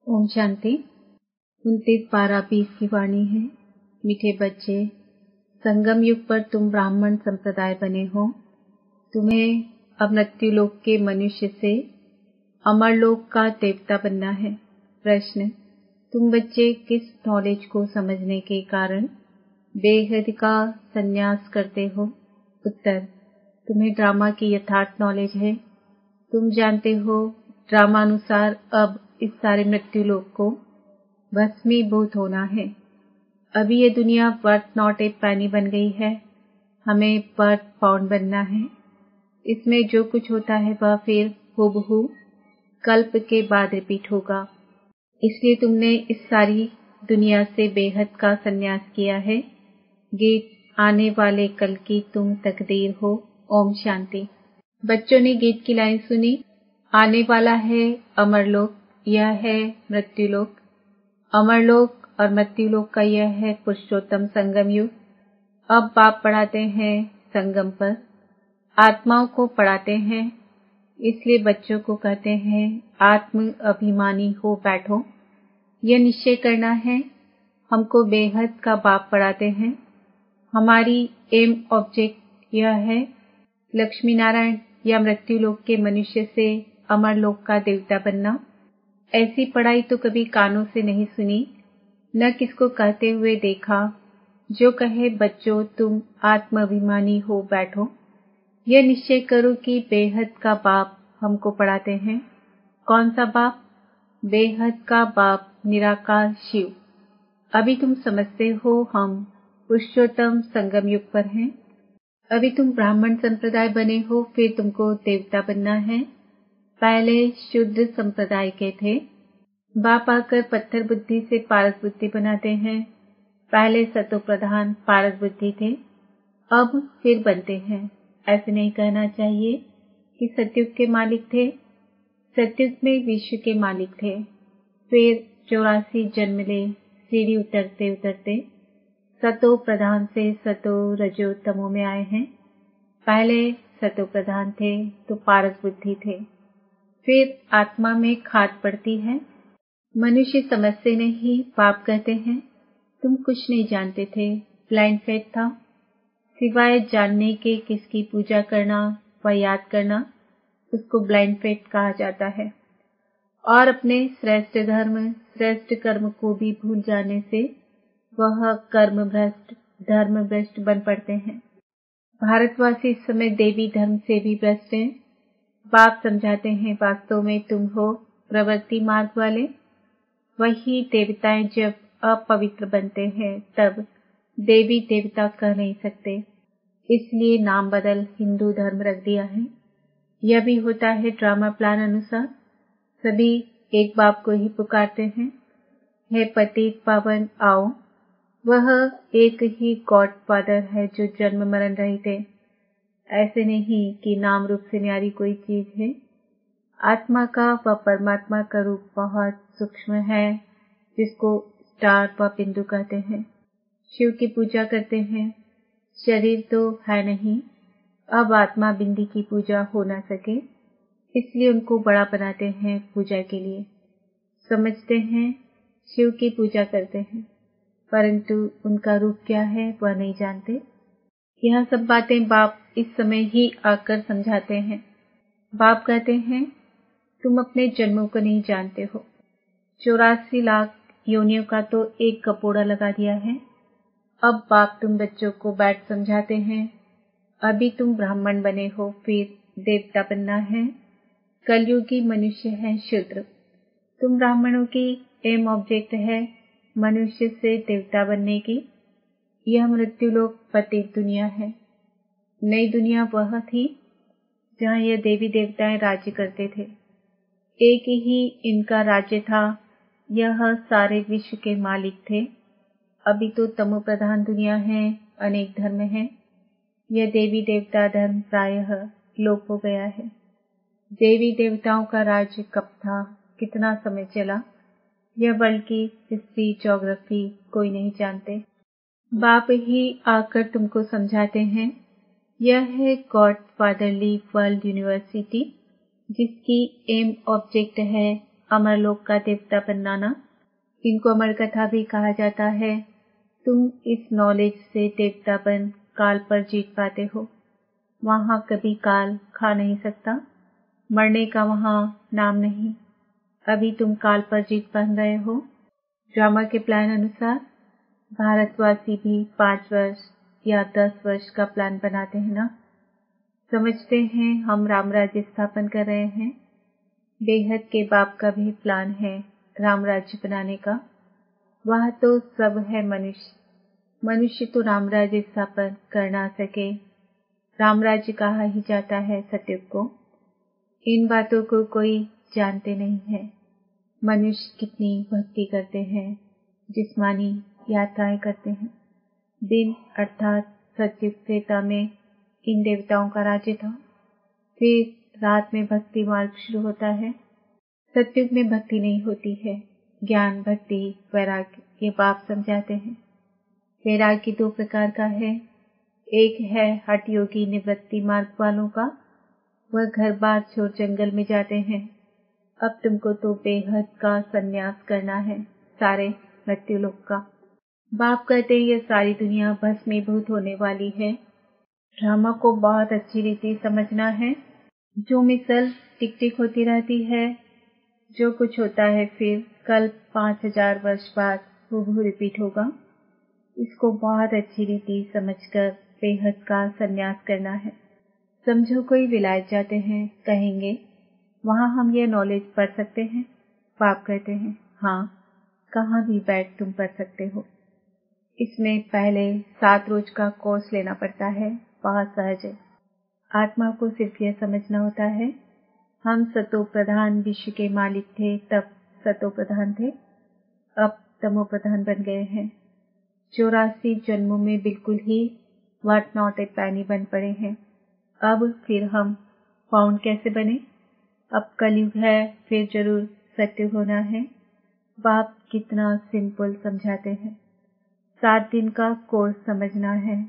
ओम शांति। 29/12/20 की वाणी है। मीठे बच्चे, संगम युग पर तुम ब्राह्मण संप्रदाय बने हो। तुम्हें अब मृत्यु लोक के मनुष्य से अमर लोक का देवता बनना है। प्रश्न: तुम बच्चे किस नॉलेज को समझने के कारण बेहद का संन्यास करते हो? उत्तर: तुम्हें ड्रामा की यथार्थ नॉलेज है। तुम जानते हो ड्रामा अनुसार अब इस सारे मृत्यु लोक को भस्मीभूत होना है। अभी ये दुनिया वर्थ नॉट ए पैनी बन गई है। हमें वर्थ पाउंड बनना है। इसमें जो कुछ होता है वह फिर हूबहू कल्प के बाद रिपीट होगा। इसलिए तुमने इस सारी दुनिया से बेहद का संन्यास किया है। गीत: आने वाले कल की तुम तकदीर हो। ओम शांति। बच्चों ने गीत की लाइन सुनी। आने वाला है अमरलोक, यह है मृत्युलोक। अमरलोक और मृत्युलोक का यह है पुरुषोत्तम संगम युग। अब बाप पढ़ाते हैं संगम पर, आत्माओं को पढ़ाते हैं। इसलिए बच्चों को कहते हैं आत्म अभिमानी हो बैठो। यह निश्चय करना है। हमको बेहद का बाप पढ़ाते हैं। हमारी एम ऑब्जेक्ट यह है लक्ष्मी नारायण या मृत्युलोक के मनुष्य से अमरलोक का देवता बनना। ऐसी पढ़ाई तो कभी कानों से नहीं सुनी, न किसको कहते हुए देखा। जो कहे बच्चों तुम आत्माभिमानी हो बैठो। यह निश्चय करो कि बेहद का बाप हमको पढ़ाते हैं। कौन सा बाप? बेहद का बाप निराकार शिव। अभी तुम समझते हो हम पुरुषोत्तम संगम युग पर हैं। अभी तुम ब्राह्मण संप्रदाय बने हो, फिर तुमको देवता बनना है। पहले शुद्ध संप्रदाय के थे। बाप आकर पत्थर बुद्धि से पारस बुद्धि बनाते हैं। पहले सतो प्रधान पारस बुद्धि थे, अब फिर बनते हैं। ऐसे नहीं कहना चाहिए कि सतयुग के मालिक थे। सतयुग में विश्व के मालिक थे। फिर 84 जन्म ले, सीढ़ी उतरते उतरते सतो प्रधान से सतो रजो तमो में आए हैं। पहले सतो प्रधान थे तो पारस बुद्धि थे। फिर आत्मा में खाद पड़ती है। मनुष्य समझते नहीं। बाप कहते हैं तुम कुछ नहीं जानते थे, ब्लाइंड फेथ था। सिवाय जानने के किसकी पूजा करना व याद करना, उसको ब्लाइंड फेथ कहा जाता है। और अपने श्रेष्ठ धर्म श्रेष्ठ कर्म को भी भूल जाने से वह कर्म भ्रष्ट धर्म भ्रष्ट बन पड़ते हैं। भारतवासी इस समय देवी धर्म से भी भ्रष्ट हैं। बाप समझाते हैं वास्तव में तुम हो प्रवृत्ति मार्ग वाले। वही देवताएं जब अपवित्र बनते हैं तब देवी देवता कह नहीं सकते, इसलिए नाम बदल हिंदू धर्म रख दिया है। यह भी होता है ड्रामा प्लान अनुसार। सभी एक बाप को ही पुकारते हैं, हे पतित पावन आओ। वह एक ही गॉड फादर है जो जन्म मरण रहित है। ऐसे नहीं कि नाम रूप से न्यारी कोई चीज है। आत्मा का व परमात्मा का रूप बहुत सूक्ष्म है, जिसको स्टार व बिंदु कहते हैं। शिव की पूजा करते हैं। शरीर तो है नहीं, अब आत्मा बिंदी की पूजा हो न सके, इसलिए उनको बड़ा बनाते हैं पूजा के लिए। समझते हैं शिव की पूजा करते हैं, परंतु उनका रूप क्या है वह नहीं जानते। यह सब बातें बाप इस समय ही आकर समझाते हैं। बाप कहते हैं तुम अपने जन्मों को नहीं जानते हो। 84 लाख योनियों का तो एक कपोड़ा लगा दिया है। अब बाप तुम बच्चों को बैठ समझाते हैं। अभी तुम ब्राह्मण बने हो, फिर देवता बनना है। कलयुगी मनुष्य है शूद्र। तुम ब्राह्मणों की एम ऑब्जेक्ट है मनुष्य से देवता बनने की। यह मृत्युलोक पतित दुनिया है। नई दुनिया वह थी जहाँ यह देवी देवताएं राज्य करते थे। एक ही इनका राज्य था। यह सारे विश्व के मालिक थे। अभी तो तमो प्रधान दुनिया है, अनेक धर्म हैं। यह देवी देवता धर्म प्रायः लोप हो गया है। देवी देवताओं का राज्य कब था, कितना समय चला, यह वर्ल्ड की हिस्ट्री ज्योग्राफी कोई नहीं जानते। बाप ही आकर तुमको समझाते हैं। यह है गॉड फादरली वर्ल्ड यूनिवर्सिटी, जिसकी एम ऑब्जेक्ट है अमरलोक का देवता बनना ना। इनको अमर कथा भी कहा जाता है। तुम इस नॉलेज से देवता बन काल पर जीत पाते हो। वहाँ कभी काल खा नहीं सकता, मरने का वहाँ नाम नहीं। अभी तुम काल पर जीत बन रहे हो। ड्रामा के प्लान अनुसार भारतवासी भी 5 वर्ष या 10 वर्ष का प्लान बनाते हैं ना। समझते हैं हम राम राज्य स्थापन कर रहे हैं। बेहद के बाप का भी प्लान है राम राज्य बनाने का। वह तो सब है मनुष्य तो राम राज्य स्थापन कर ना सके। राम राज्य कहा ही जाता है सतयुग को। इन बातों को कोई जानते नहीं है। मनुष्य कितनी भक्ति करते हैं, जिस्मानी यात्राएं करते हैं। दिन अर्थात सतयुग त्रेता में इन देवताओं का राज्य था। फिर रात में भक्ति मार्ग शुरू होता है। सतयुग में भक्ति नहीं होती है, ज्ञान, भक्ति, वैराग्य ये बाप समझाते हैं। वैराग्य 2 प्रकार का है। एक है हठ योगी निवृत्ति मार्ग वालों का, वह घर बार छोड़ जंगल में जाते हैं। अब तुमको तो बेहद का संन्यास करना है, सारे मृत्यु लोक का। बाप कहते हैं यह सारी दुनिया भस्मीभूत होने वाली है। ड्रामा को बहुत अच्छी रीति समझना है। जो मिसल टिक टिक होती रहती है, जो कुछ होता है फिर कल 5000 वर्ष बाद हूबहू रिपीट होगा। इसको बहुत अच्छी रीति समझकर बेहद का संन्यास करना है। समझो कोई विलायत जाते हैं, कहेंगे वहाँ हम ये नॉलेज पढ़ सकते हैं। बाप कहते हैं हाँ, कहाँ भी बैठ तुम पढ़ सकते हो। इसमें पहले 7 रोज का कोर्स लेना पड़ता है, बहुत सहज है। आत्मा को सिर्फ यह समझना होता है हम सतो प्रधान विश्व के मालिक थे, तब सतो प्रधान थे, अब तमो प्रधान बन गए हैं। 84 जन्मों में बिल्कुल ही व्हाट नॉट ए पैनी बन पड़े हैं। अब फिर हम पाउंड कैसे बने? अब कलयुग है, फिर जरूर सत्युग होना है। बाप कितना सिंपल समझाते हैं। 7 दिन का कोर्स समझना है,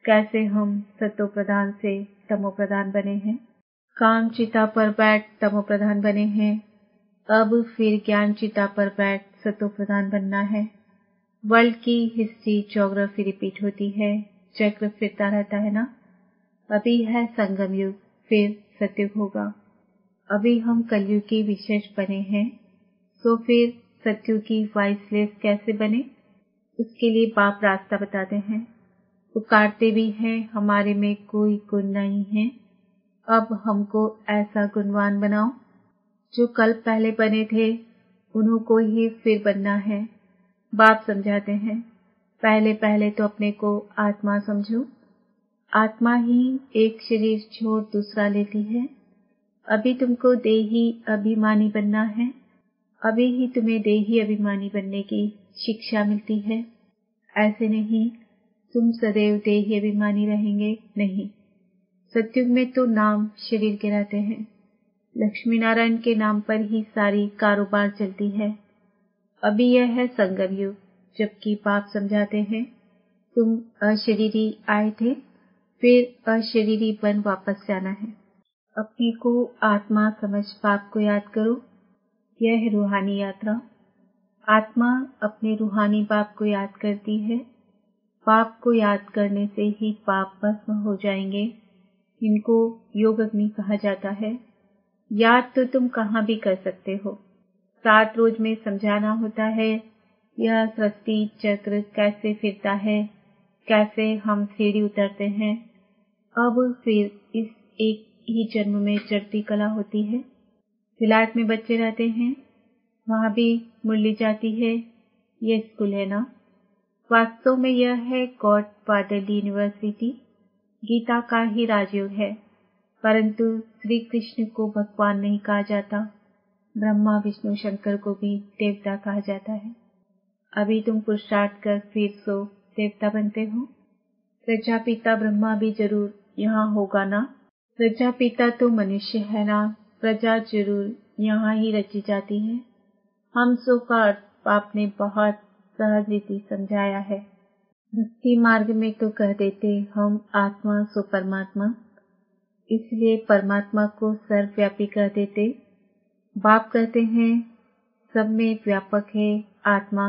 कैसे हम सतो प्रधान से तमो प्रधान बने हैं। काम चिता पर बैठ तमो प्रधान बने हैं, अब फिर ज्ञान चिता पर बैठ सतो प्रधान बनना है। वर्ल्ड की हिस्ट्री ज्योग्राफी रिपीट होती है, चक्र फिरता रहता है ना। अभी है संगम युग, फिर सतयुग होगा। अभी हम कलयुग की विशेष बने हैं, तो फिर सतयुग की वाइसलेस कैसे बने? उसके लिए बाप रास्ता बताते हैं। पुकारते भी हैं हमारे में कोई गुण नहीं है, अब हमको ऐसा गुणवान बनाओ। जो कल पहले बने थे उन्हों को ही फिर बनना है। बाप समझाते हैं पहले पहले तो अपने को आत्मा समझो। आत्मा ही एक शरीर छोड़ दूसरा लेती है। अभी तुमको देही अभिमानी बनना है। अभी ही तुम्हें देही अभिमानी बनने की शिक्षा मिलती है। ऐसे नहीं तुम सदैव देही अभिमानी रहेंगे, नहीं। सतयुग में तो नाम शरीर के रहते हैं। लक्ष्मी नारायण के नाम पर ही सारी कारोबार चलती है। अभी यह है संगम युग, जबकि बाप समझाते हैं तुम अशरीरी आए थे, फिर अशरीरी बन वापस जाना है। अपने को आत्मा समझ बाप को याद करो। यह है रूहानी यात्रा। आत्मा अपने रूहानी बाप को याद करती है। बाप को याद करने से ही पाप भस्म हो जाएंगे। इनको योग अग्नि कहा जाता है। याद तो तुम कहाँ भी कर सकते हो। 7 रोज में समझाना होता है यह सृष्टि चक्र कैसे फिरता है, कैसे हम सीढ़ी उतरते हैं। अब फिर इस एक ही जन्म में चढ़ती कला होती है। विलायत में बच्चे रहते हैं, वहाँ भी मुरली जाती है। ये स्कूल है ना। वास्तव में यह है गॉड फादर यूनिवर्सिटी। गीता का ही राजयोग है, परंतु श्री कृष्ण को भगवान नहीं कहा जाता। ब्रह्मा विष्णु शंकर को भी देवता कहा जाता है। अभी तुम पुरुषार्थ कर फिर सो देवता बनते हो। प्रजापिता ब्रह्मा भी जरूर यहाँ होगा ना। प्रजापिता तो मनुष्य है ना, प्रजा जरूर यहाँ ही रची जाती है। हम सो का अर्थ आपने बहुत सहज रीति समझाया है। भक्ति मार्ग में तो कह देते हम आत्मा सो परमात्मा, इसलिए परमात्मा को सर्वव्यापी कह देते। बाप कहते हैं सब में व्यापक है आत्मा,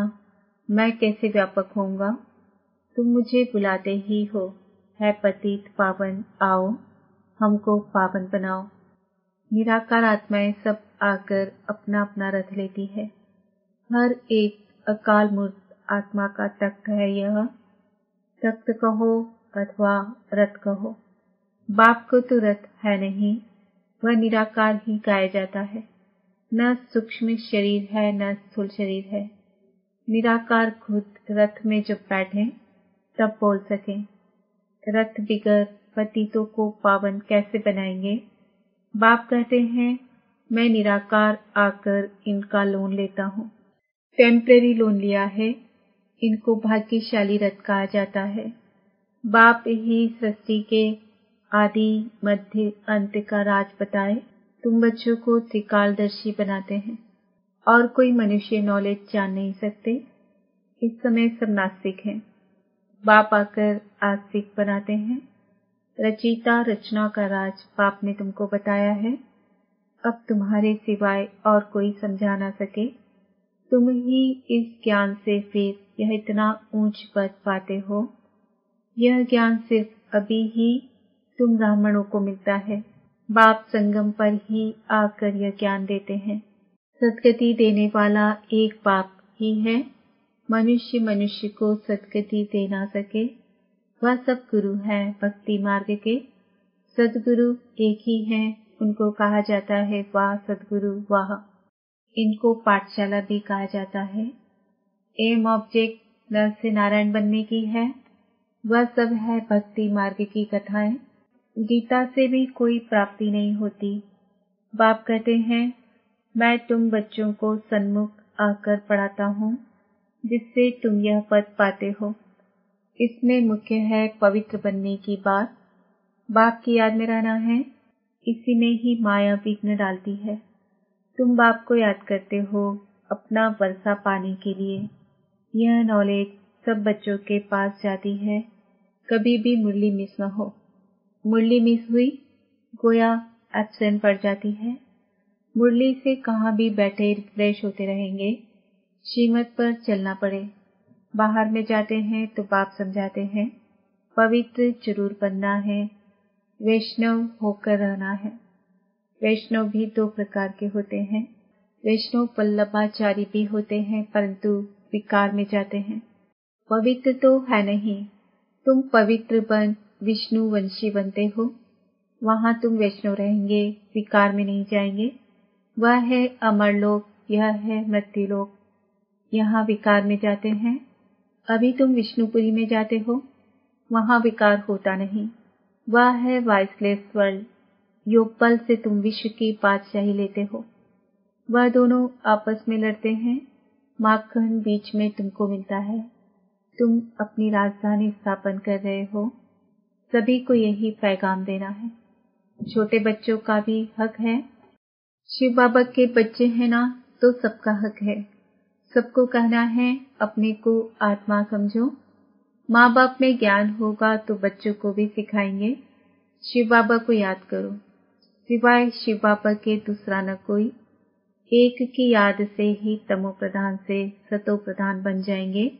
मैं कैसे व्यापक होऊंगा? तुम मुझे बुलाते ही हो, है पतित पावन आओ, हमको पावन बनाओ। निराकार आत्माएं सब आकर अपना अपना रथ लेती है। हर एक अकाल मूर्त आत्मा का तख्त है यह। तख्त कहो अथवा रथ कहो, बाप को तो रथ है नहीं, वह निराकार ही गाया जाता है। न सूक्ष्म शरीर है न स्थूल शरीर है। निराकार खुद रथ में जब बैठे तब बोल सके। रथ बिगर पतितों को पावन कैसे बनाएंगे? बाप कहते हैं मैं निराकार आकर इनका लोन लेता हूँ। टेम्परेरी लोन लिया है, इनको भाग्यशाली रथ कहा जाता है। बाप ही सृष्टि के आदि मध्य अंत का राज बताए तुम बच्चों को त्रिकालदर्शी बनाते हैं और कोई मनुष्य नॉलेज जान नहीं सकते। इस समय सब नास्तिक हैं, बाप आकर आस्तिक बनाते हैं। रचयिता रचना का राज बाप ने तुमको बताया है। अब तुम्हारे सिवाय और कोई समझा ना सके। तुम ही इस ज्ञान से फिर यह इतना ऊंच पद पाते हो। यह ज्ञान सिर्फ अभी ही तुम ब्राह्मणों को मिलता है। बाप संगम पर ही आकर यह ज्ञान देते हैं। सद्गति देने वाला एक बाप ही है। मनुष्य मनुष्य को सद्गति दे ना सके। वह सब गुरु हैं भक्ति मार्ग के। सद्गुरु एक ही हैं, उनको कहा जाता है वाह सद्गुरु वाह। इनको पाठशाला भी कहा जाता है। एम ऑब्जेक्ट नर से नारायण बनने की है। वह सब है भक्ति मार्ग की कथाएं। गीता से भी कोई प्राप्ति नहीं होती। बाप कहते हैं मैं तुम बच्चों को सन्मुख आकर पढ़ाता हूँ, जिससे तुम यह पद पाते हो। इसमें मुख्य है पवित्र बनने की बात। बाप की याद में रहना है, इसी में ही माया विघ्न डालती है। तुम बाप को याद करते हो अपना वर्षा पाने के लिए। यह नॉलेज सब बच्चों के पास जाती है। कभी भी मुरली मिस न हो। मुरली मिस हुई गोया एब्सेंट पड़ जाती है। मुरली से कहाँ भी बैठे रिफ्रेश होते रहेंगे। श्रीमत पर चलना पड़े। बाहर में जाते हैं तो बाप समझाते हैं पवित्र जरूर बनना है, वैष्णव होकर रहना है। वैष्णव भी दो प्रकार के होते हैं। वैष्णव वल्लभाचारी भी होते हैं, परंतु विकार में जाते हैं। पवित्र तो है नहीं। तुम पवित्र बन विष्णु वंशी बनते हो, वहां तुम वैष्णव रहेंगे, विकार में नहीं जाएंगे। वह है अमर लोक, यह है मृत्यु लोक। यहाँ विकार में जाते हैं। अभी तुम विष्णुपुरी में जाते हो, वहां विकार होता नहीं। वह है वाइसलेस वर्ल्ड। योग बल से तुम विश्व की बादशाही लेते हो। वह दोनों आपस में लड़ते हैं। माखन बीच में तुमको मिलता है। तुम अपनी राजधानी स्थापन कर रहे हो। सभी को यही पैगाम देना है। छोटे बच्चों का भी हक है। शिव बाबा के बच्चे हैं ना, तो सबका हक है। सबको कहना है अपने को आत्मा समझो। माँ बाप में ज्ञान होगा तो बच्चों को भी सिखाएंगे। शिव बाबा को याद करो, सिवाय शिव बाबा के दूसरा न कोई। एक की याद से ही तमो प्रधान से सतो प्रधान बन जाएंगे।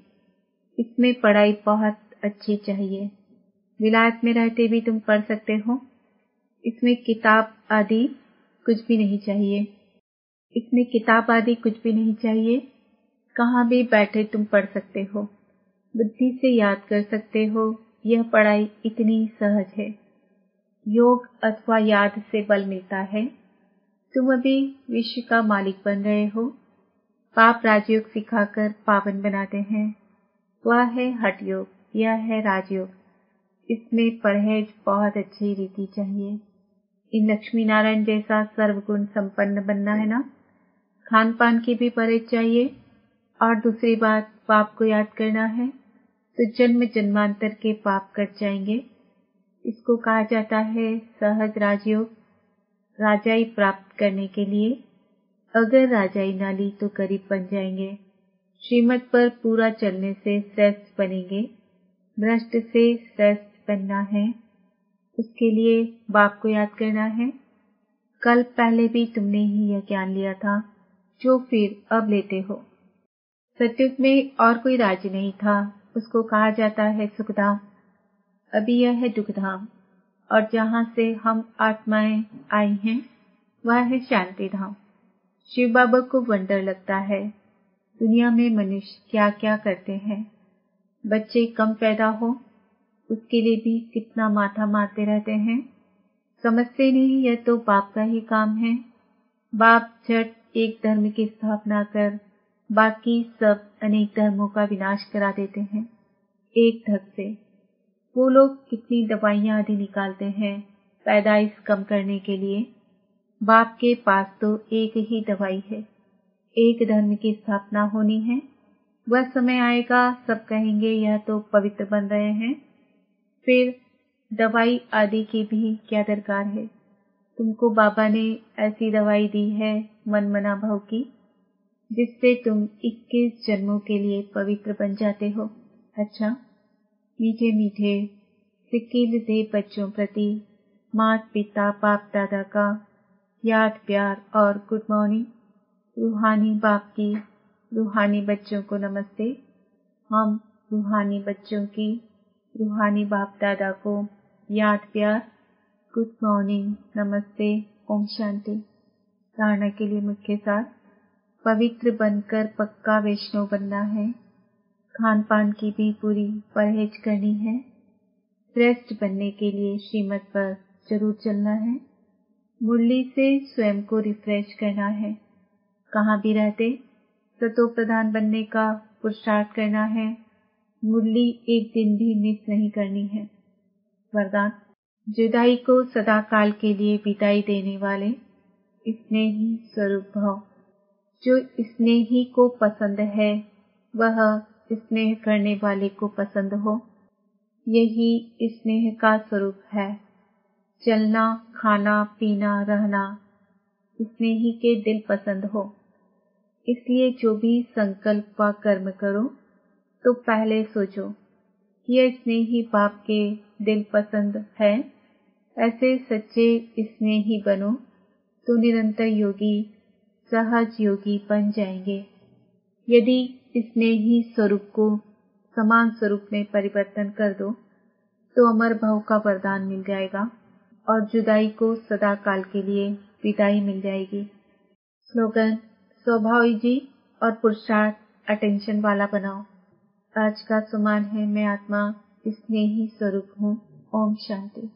इसमें पढ़ाई बहुत अच्छी चाहिए। विलायत में रहते भी तुम पढ़ सकते हो। इसमें किताब आदि कुछ भी नहीं चाहिए। इसमें किताब आदि कुछ भी नहीं चाहिए। कहाँ भी बैठे तुम पढ़ सकते हो, बुद्धि से याद कर सकते हो। यह पढ़ाई इतनी सहज है। योग अथवा याद से बल मिलता है। तुम अभी विश्व का मालिक बन रहे हो। पाप राजयोग सिखाकर पावन बनाते हैं। वह है हठ योग, यह है राजयोग। इसमें परहेज बहुत अच्छी रीति चाहिए। इन लक्ष्मी नारायण जैसा सर्वगुण संपन्न बनना है ना। खान पान की भी परहेज चाहिए। और दूसरी बात, पाप को याद करना है तो जन्म जन्मांतर के पाप कट जाएंगे। इसको कहा जाता है सहज राजयोग। राजाई प्राप्त करने के लिए अगर राजाई ना ली तो गरीब बन जाएंगे। श्रीमत पर पूरा चलने से श्रेष्ठ बनेंगे। भ्रष्ट से श्रेष्ठ बनना है, उसके लिए बाप को याद करना है। कल पहले भी तुमने ही यह ज्ञान लिया था। जो फिर अब लेते हो। सतयुग में और कोई राज्य नहीं था, उसको कहा जाता है सुखधाम। अभी यह है दुखधाम, और जहाँ से हम आत्माएं आई हैं वह है शांति धाम। शिव बाबा को वंडर लगता है दुनिया में मनुष्य क्या क्या करते हैं। बच्चे कम पैदा हो उसके लिए भी कितना माथा मारते रहते हैं। समझते नहीं, यह तो बाप का ही काम है। बाप झट एक धर्म की स्थापना कर बाकी सब अनेक धर्मों का विनाश करा देते हैं एक धक से। वो लोग कितनी दवाइयां आदि निकालते हैं पैदाइश कम करने के लिए। बाप के पास तो एक ही दवाई है, एक धर्म की स्थापना होनी है। वह समय आएगा सब कहेंगे यह तो पवित्र बन रहे हैं, फिर दवाई आदि की भी क्या दरकार है। तुमको बाबा ने ऐसी दवाई दी है मनमना भाव की, जिससे तुम 21 जन्मों के लिए पवित्र बन जाते हो। अच्छा, मीठे मीठे सिक्किल दे बच्चों प्रति माता पिता बाप दादा का याद प्यार और गुड मॉर्निंग। रूहानी बाप की रूहानी बच्चों को नमस्ते। हम रूहानी बच्चों की रूहानी बाप दादा को याद प्यार, गुड मॉर्निंग, नमस्ते, ओम शांति। धारणा के लिए मुख्य सार: पवित्र बनकर पक्का वैष्णव बनना है। खान पान की भी पूरी परहेज करनी है। श्रेष्ठ बनने के लिए श्रीमत पर जरूर चलना है। मुरली से स्वयं को रिफ्रेश करना है। कहाँ भी रहते सतो प्रधान बनने का पुरुषार्थ करना है। मुरली एक दिन भी मिस नहीं करनी है। वरदान: जुदाई को सदा काल के लिए विदाई देने वाले स्नेही स्वरूप भव। जो स्नेही को पसंद है वह स्नेह करने वाले को पसंद हो, यही स्नेह का स्वरूप है। चलना खाना पीना रहना स्नेही के दिल पसंद हो। इसलिए जो भी संकल्प व कर्म करो तो पहले सोचो कि यह स्नेही बाप के दिल पसंद है। ऐसे सच्चे स्नेही बनो तो निरंतर योगी सहज योगी बन जाएंगे। यदि स्नेही स्वरूप को समान स्वरूप में परिवर्तन कर दो तो अमर भाव का वरदान मिल जाएगा और जुदाई को सदा काल के लिए विदाई मिल जाएगी। स्लोगन: स्वभाव जी और पुरुषार्थ अटेंशन वाला बनाओ। आज का सम्मान है मैं आत्मा स्नेही स्वरूप हूँ। ओम शांति।